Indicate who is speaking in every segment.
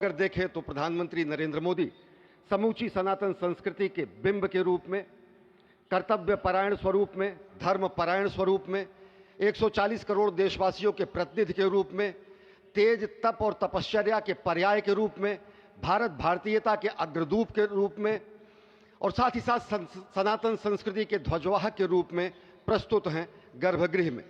Speaker 1: अगर देखें तो प्रधानमंत्री नरेंद्र मोदी समूची सनातन संस्कृति के बिंब के रूप में, कर्तव्य परायण स्वरूप में, धर्म परायण स्वरूप में, 140 करोड़ देशवासियों के प्रतिनिधि के रूप में, तेज तप और तपश्चर्या के पर्याय के रूप में, भारत भारतीयता के अग्रदूत के रूप में और साथ ही साथ सनातन संस्कृति के ध्वजवाहक के रूप में प्रस्तुत हैं गर्भगृह में।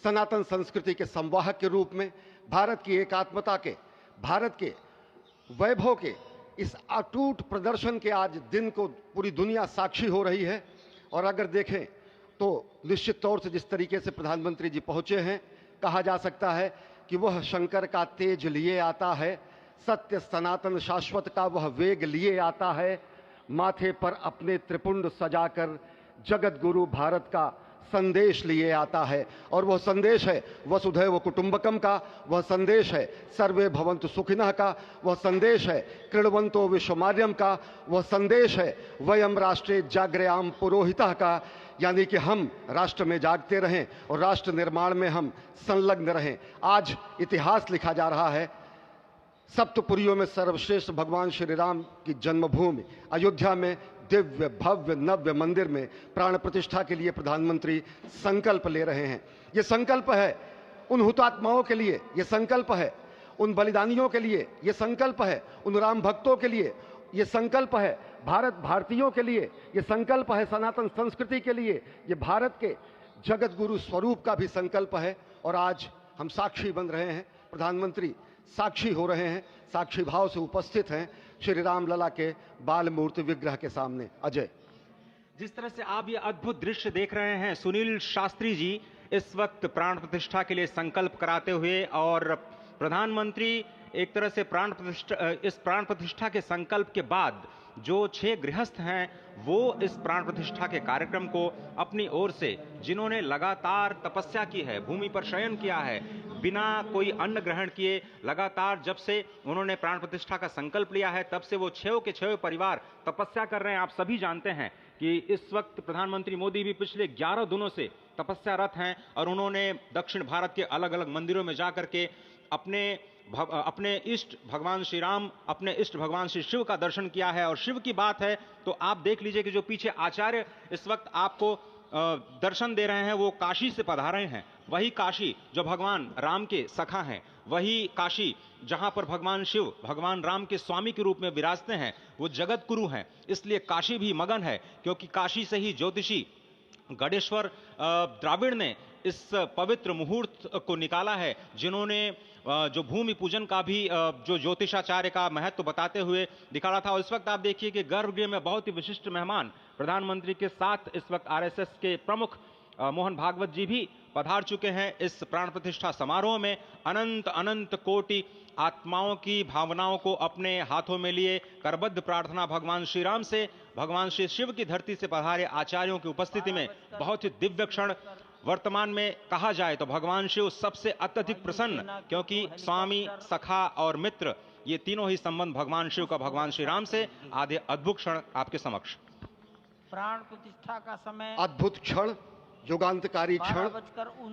Speaker 1: सनातन संस्कृति के संवाहक के रूप में, भारत की एकात्मता के, भारत के वैभव के इस अटूट प्रदर्शन के आज दिन को पूरी दुनिया साक्षी हो रही है। और अगर देखें तो निश्चित तौर से जिस तरीके से प्रधानमंत्री जी पहुंचे हैं, कहा जा सकता है कि वह शंकर का तेज लिए आता है, सत्य सनातन शाश्वत का वह वेग लिए आता है, माथे पर अपने त्रिपुंड सजाकर जगत गुरु भारत का संदेश लिए आता है। और वह संदेश है वसुधैव कुटुंबकम का, वह संदेश है सर्वे भवन्तु सुखिनः का, वह संदेश है कृण्वन्तो विश्वमार्यम का, वह संदेश है वयम राष्ट्रे जाग्रयाम पुरोहितः का, यानी कि हम राष्ट्र में जागते रहें और राष्ट्र निर्माण में हम संलग्न रहें। आज इतिहास लिखा जा रहा है। सप्तपुरियों में सर्वश्रेष्ठ भगवान श्री राम की जन्मभूमि अयोध्या में दिव्य भव्य नव्य मंदिर में प्राण प्रतिष्ठा के लिए प्रधानमंत्री संकल्प ले रहे हैं। ये संकल्प है उन हुतात्माओं के लिए, ये संकल्प है उन बलिदानियों के लिए, ये संकल्प है उन राम भक्तों के लिए, ये संकल्प है भारत भारतीयों के लिए, ये संकल्प है सनातन संस्कृति के लिए, ये भारत के जगत गुरु स्वरूप का भी संकल्प है। और आज हम साक्षी बन रहे हैं, प्रधानमंत्री साक्षी हो रहे हैं, साक्षी भाव से उपस्थित हैं श्री राम लला के बाल मूर्ति विग्रह के सामने। अजय,
Speaker 2: जिस तरह से आप ये अद्भुत दृश्य देख रहे हैं, सुनील शास्त्री जी इस वक्त प्राण प्रतिष्ठा के लिए संकल्प कराते हुए, और प्रधानमंत्री एक तरह से इस प्राण प्रतिष्ठा के संकल्प के बाद जो 6 गृहस्थ हैं वो इस प्राण प्रतिष्ठा के कार्यक्रम को अपनी ओर से, जिन्होंने लगातार तपस्या की है, भूमि पर शयन किया है, बिना कोई अन्न ग्रहण किए लगातार जब से उन्होंने प्राण प्रतिष्ठा का संकल्प लिया है तब से वो 6 के 6 परिवार तपस्या कर रहे हैं। आप सभी जानते हैं कि इस वक्त प्रधानमंत्री मोदी भी पिछले 11 दिनों से तपस्यारत हैं और उन्होंने दक्षिण भारत के अलग अलग मंदिरों में जाकर के अपने इष्ट भगवान श्री राम, अपने इष्ट भगवान श्री शिव का दर्शन किया है। और शिव की बात है तो आप देख लीजिए कि जो पीछे आचार्य इस वक्त आपको दर्शन दे रहे हैं वो काशी से पधारे हैं। वही काशी जो भगवान राम के सखा हैं, वही काशी जहां पर भगवान शिव भगवान राम के स्वामी के रूप में विराजते हैं, वो जगत गुरु हैं। इसलिए काशी भी मगन है, क्योंकि काशी से ही ज्योतिषी गणेश्वर द्राविड़ ने इस पवित्र मुहूर्त को निकाला है, जिन्होंने जो भूमि पूजन का भी जो ज्योतिषाचार्य का महत्व बताते हुए दिखाया था। और इस वक्त आप देखिए कि गर्भगृह में बहुत ही विशिष्ट मेहमान प्रधानमंत्री के साथ इस वक्त आरएसएस के प्रमुख मोहन भागवत जी भी पधार चुके हैं। इस प्राण प्रतिष्ठा समारोह में अनंत अनंत कोटि आत्माओं की भावनाओं को अपने हाथों में लिए करबद्ध प्रार्थना भगवान श्री राम से, भगवान श्री शिव की धरती से पधारे आचार्यों की उपस्थिति में बहुत ही दिव्य क्षण। वर्तमान में कहा जाए तो भगवान शिव सबसे अत्यधिक प्रसन्न, क्योंकि स्वामी, सखा और मित्र ये तीनों ही संबंध भगवान शिव का भगवान श्री राम से। आधे अद्भुत क्षण आपके समक्ष।
Speaker 3: प्राण प्रतिष्ठा का समय
Speaker 1: अद्भुत क्षण, युगांतकारी क्षण,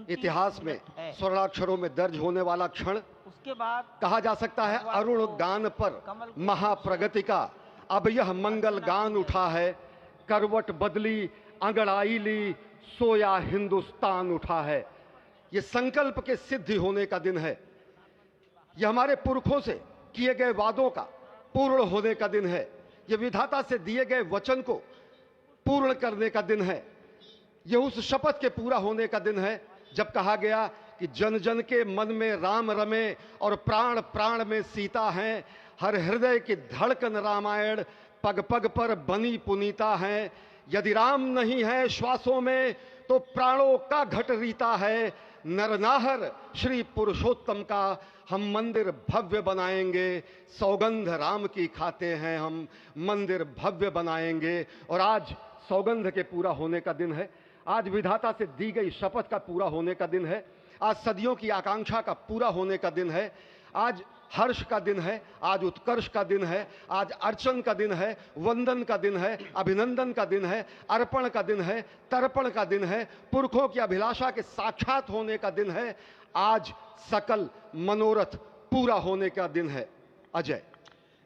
Speaker 1: इतिहास में स्वर्णाक्षरों में दर्ज होने वाला क्षण।
Speaker 3: उसके बाद
Speaker 1: कहा जा सकता है अरुण गान पर महाप्रगति का अब यह मंगल गान उठा है, करवट बदली अंगड़ाई ली सोया हिंदुस्तान उठा है। यह संकल्प के सिद्धि होने का दिन है, यह हमारे पुरखों से किए गए वादों का पूर्ण होने का दिन है, यह विधाता से दिए गए वचन को पूर्ण करने का दिन है, यह उस शपथ के पूरा होने का दिन है जब कहा गया कि जन जन के मन में राम रमे और प्राण प्राण में सीता हैं, हर हृदय की धड़कन रामायण पग पग पर बनी पुनीता है। यदि राम नहीं है श्वासों में तो प्राणों का घट रीता है, नरनाहर श्री पुरुषोत्तम का हम मंदिर भव्य बनाएंगे, सौगंध राम की खाते हैं हम मंदिर भव्य बनाएंगे। और आज सौगंध के पूरा होने का दिन है, आज विधाता से दी गई शपथ का पूरा होने का दिन है, आज सदियों की आकांक्षा का पूरा होने का दिन है, आज हर्ष का दिन है, आज उत्कर्ष का दिन है, आज अर्चन का दिन है, वंदन का दिन है, अभिनंदन का दिन है, अर्पण का दिन है, तर्पण का दिन है, पुरखों की अभिलाषा के साक्षात होने का दिन है। आज सकल मनोरथ पूरा होने का दिन है। अजय।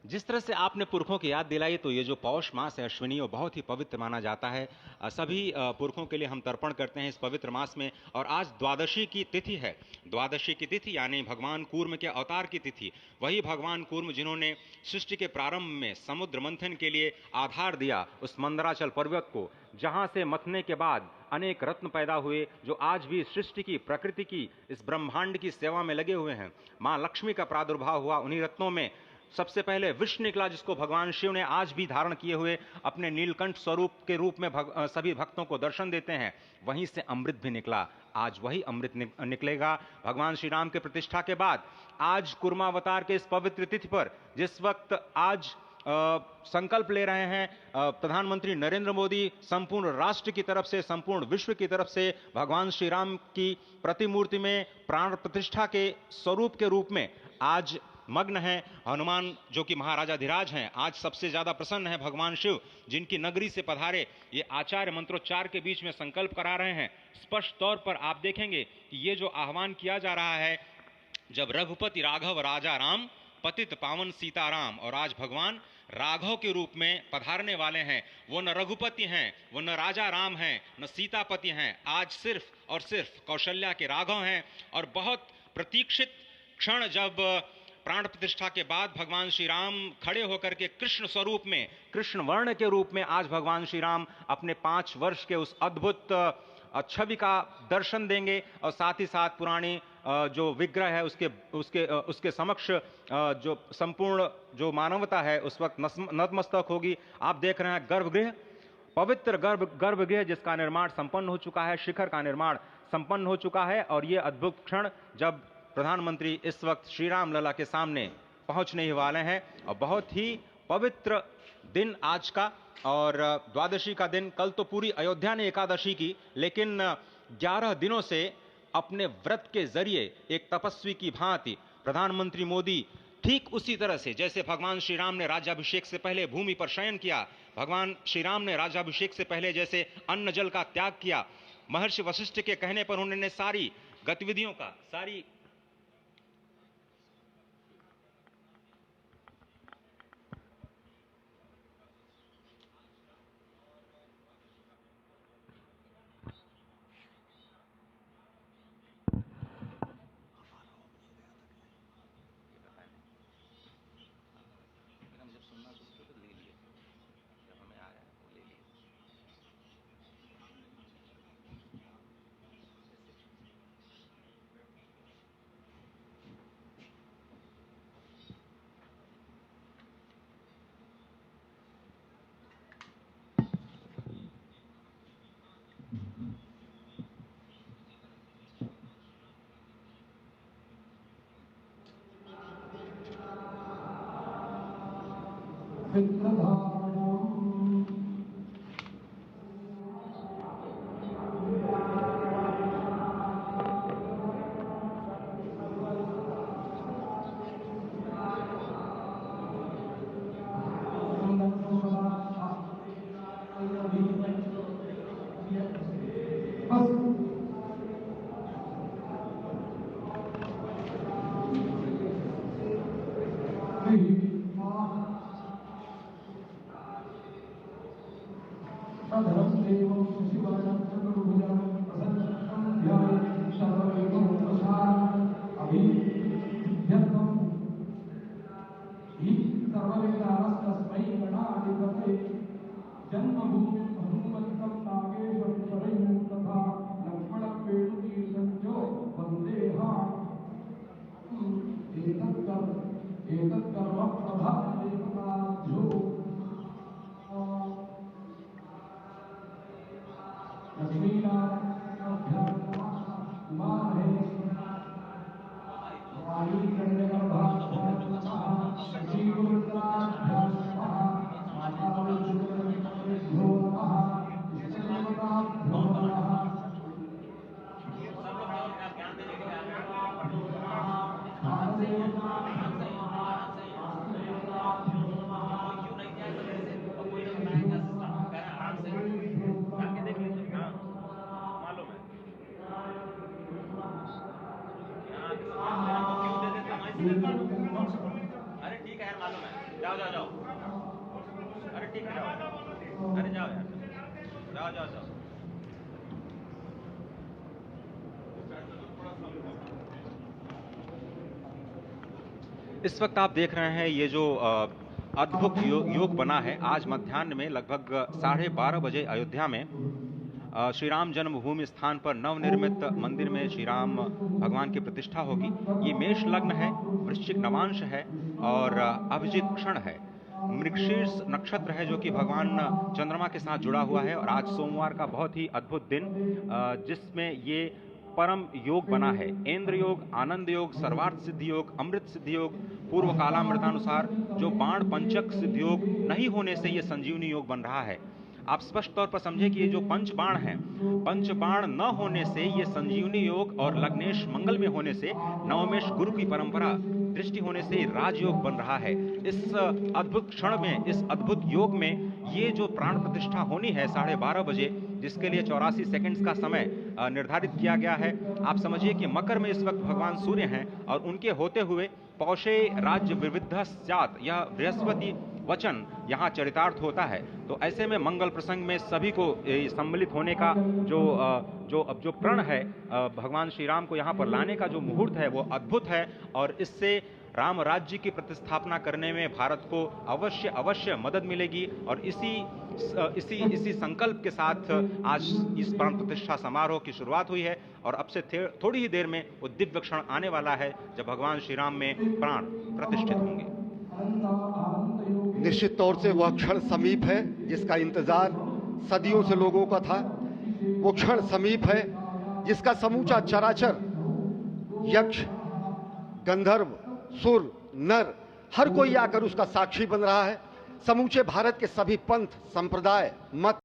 Speaker 2: जिस तरह से आपने पुरखों की याद दिलाई, तो ये जो पौष मास है अश्विनी, वो बहुत ही पवित्र माना जाता है। सभी पुरखों के लिए हम तर्पण करते हैं इस पवित्र मास में। और आज द्वादशी की तिथि है। द्वादशी की तिथि यानी भगवान कूर्म के अवतार की तिथि। वही भगवान कूर्म जिन्होंने सृष्टि के प्रारंभ में समुद्र मंथन के लिए आधार दिया उस मंदराचल पर्वत को, जहां से मथने के बाद अनेक रत्न पैदा हुए, जो आज भी सृष्टि की, प्रकृति की, इस ब्रह्मांड की सेवा में लगे हुए हैं। मां लक्ष्मी का प्रादुर्भाव हुआ उन्हीं रत्नों में। सबसे पहले विष निकला, जिसको भगवान शिव ने आज भी धारण किए हुए अपने नीलकंठ स्वरूप के रूप में सभी भक्तों को दर्शन देते हैं। वहीं से अमृत भी निकला। आज वही अमृत निकलेगा भगवान श्री राम के प्रतिष्ठा के बाद। आज कुर्मावतार के इस पवित्र तिथि पर, जिस वक्त आज संकल्प ले रहे हैं प्रधानमंत्री नरेंद्र मोदी, संपूर्ण राष्ट्र की तरफ से, संपूर्ण विश्व की तरफ से भगवान श्री राम की प्रतिमूर्ति में प्राण प्रतिष्ठा के स्वरूप के रूप में आज मग्न है। हनुमान जो कि महाराजाधिराज हैं, आज सबसे ज्यादा प्रसन्न है भगवान शिव, जिनकी नगरी से पधारे ये आचार्य मंत्रोच्चार के बीच में संकल्प करा रहे हैं। स्पष्ट तौर पर आप देखेंगे कि ये जो आह्वान किया जा रहा है, जब रघुपति राघव राजा राम, पतित पावन सीताराम, और आज भगवान राघव के रूप में पधारने वाले हैं। वो न रघुपति हैं, वो न राजा राम हैं, न सीतापति हैं। आज सिर्फ और सिर्फ कौशल्या के राघव हैं। और बहुत प्रतीक्षित क्षण, जब प्राण प्रतिष्ठा के बाद भगवान श्री राम खड़े होकर के कृष्ण स्वरूप में, कृष्ण वर्ण के रूप में आज भगवान श्री राम अपने 5 वर्ष के उस अद्भुत छवि का दर्शन देंगे। और साथ ही साथ पुरानी जो विग्रह है उसके समक्ष जो संपूर्ण जो मानवता है उस वक्त नतमस्तक होगी। आप देख रहे हैं गर्भगृह, पवित्र गर्भगृह जिसका निर्माण संपन्न हो चुका है, शिखर का निर्माण संपन्न हो चुका है। और ये अद्भुत क्षण जब प्रधानमंत्री इस वक्त श्री राम लला के सामने पहुंचने ही वाले हैं। और बहुत ही पवित्र दिन आज का, और द्वादशी का दिन। कल तो पूरी अयोध्या ने एकादशी की, लेकिन 11 दिनों से अपने व्रत के जरिए एक तपस्वी की भांति प्रधानमंत्री मोदी ठीक उसी तरह से, जैसे भगवान श्री राम ने राज्याभिषेक से पहले भूमि पर शयन किया, भगवान श्री राम ने राज्याभिषेक से पहले जैसे अन्न जल का त्याग किया, महर्षि वशिष्ठ के कहने पर उन्होंने सारी गतिविधियों का, सारी जाओ जाओ जाओ, अरे ठीक है जाओ, अरे जाओ यार, जाओ जाओ जाओ। इस वक्त आप देख रहे हैं ये जो अद्भुत योग बना है। आज मध्याह्न में लगभग 12:30 बजे अयोध्या में श्री राम जन्मभूमि स्थान पर नवनिर्मित मंदिर में श्री राम भगवान की प्रतिष्ठा होगी। ये मेष लग्न है, वृश्चिक नवांश है और अभिजित क्षण है। मृगशीर्ष नक्षत्र है जो कि भगवान चंद्रमा के साथ जुड़ा हुआ है। और आज सोमवार का बहुत ही अद्भुत दिन जिसमें ये परम योग बना है। इंद्र योग, आनंद योग, सर्वार्थ सिद्धि योग, अमृत सिद्धि योग, पूर्व कालामृतानुसार जो बाण पंचक सिद्धि योग नहीं होने से ये संजीवनी योग बन रहा है। आप स्पष्ट तौर पर समझे कि ये जो पंच बाण है, पंच बाण न होने से ये संजीवनी योग और लग्नेश मंगल में होने से नवमेश गुरु की परंपरा दृष्टि होने से राजयोग बन रहा है। इस अद्भुत क्षण में, इस अद्भुत योग में ये जो प्राण प्रतिष्ठा होनी है 12:30 बजे, जिसके लिए 84 सेकंड्स का समय निर्धारित किया गया है। आप समझिए कि मकर में इस वक्त भगवान सूर्य हैं और उनके होते हुए पौषे राज्य विविध स्यात्, यह बृहस्पति वचन यहाँ चरितार्थ होता है। तो ऐसे में मंगल प्रसंग में सभी को सम्मिलित होने का जो प्रण है भगवान श्री राम को यहाँ पर लाने का जो मुहूर्त है वो अद्भुत है। और इससे राम राज्य की प्रतिस्थापना करने में भारत को अवश्य मदद मिलेगी। और इसी संकल्प के साथ आज इस प्राण प्रतिष्ठा समारोह की शुरुआत हुई है। और अब से थोड़ी ही देर में वो दिव्य क्षण आने वाला है जब भगवान श्री राम में प्राण प्रतिष्ठित होंगे।
Speaker 1: निश्चित तौर से वह क्षण समीप है जिसका इंतजार सदियों से लोगों का था। वो क्षण समीप है जिसका समूचा चराचर, यक्ष, गंधर्व, सुर, नर, हर कोई आकर उसका साक्षी बन रहा है। समूचे भारत के सभी पंथ, संप्रदाय, मत,